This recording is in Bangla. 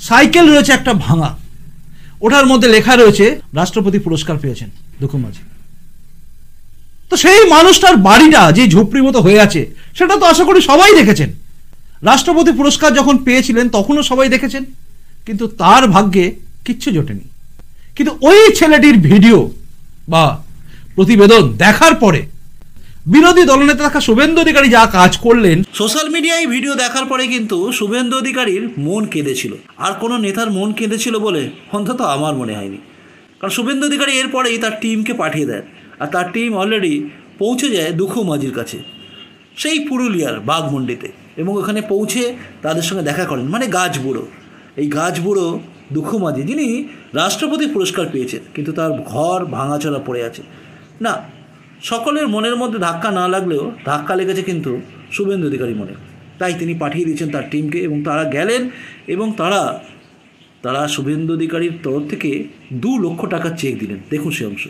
সাইকেল রয়েছে একটা ভাঙা, ওটার মধ্যে লেখা রয়েছে রাষ্ট্রপতি পুরস্কার পেয়েছেন দুঃখু মাঝি। তো সেই মানুষটার বাড়িটা যে ঝুপড়ির মতো হয়ে আছে সেটা তো আশা করি সবাই দেখেছেন। রাষ্ট্রপতি পুরস্কার যখন পেয়েছিলেন তখনও সবাই দেখেছেন, কিন্তু তার ভাগ্যে কিচ্ছু জোটেনি। কিন্তু ওই ছেলেটির ভিডিও বা প্রতিবেদন দেখার পরে বিরোধী দলনেতা থাকা শুভেন্দু অধিকারী যা কাজ করলেন, সোশ্যাল মিডিয়ায় ভিডিও দেখার পরে কিন্তু শুভেন্দু অধিকারীর মন কেঁদেছিল। আর কোনো নেতার মন কেঁদেছিল বলে অন্তত আমার মনে হয়নি। কারণ শুভেন্দু অধিকারী এরপরেই তার টিমকে পাঠিয়ে দেন, আর তার টিম অলরেডি পৌঁছে যায় দুঃখু মাঝির কাছে, সেই পুরুলিয়ার বাঘমুন্ডিতে, এবং ওখানে পৌঁছে তাদের সঙ্গে দেখা করেন। মানে গাছবুড়ো, এই গাছবুড়ো দুঃখু মাঝি যিনি রাষ্ট্রপতি পুরস্কার পেয়েছেন, কিন্তু তার ঘর ভাঙাচোরা পড়ে আছে। না, সকলের মনের মধ্যে ধাক্কা না লাগলেও ধাক্কা লেগেছে কিন্তু শুভেন্দু অধিকারী মনে। তাই তিনি পাঠিয়ে দিয়েছেন তার টিমকে, এবং তারা গেলেন এবং তারা শুভেন্দু অধিকারীর তরফ থেকে 2 লক্ষ টাকার চেক দিলেন। দেখুন সে অংশ।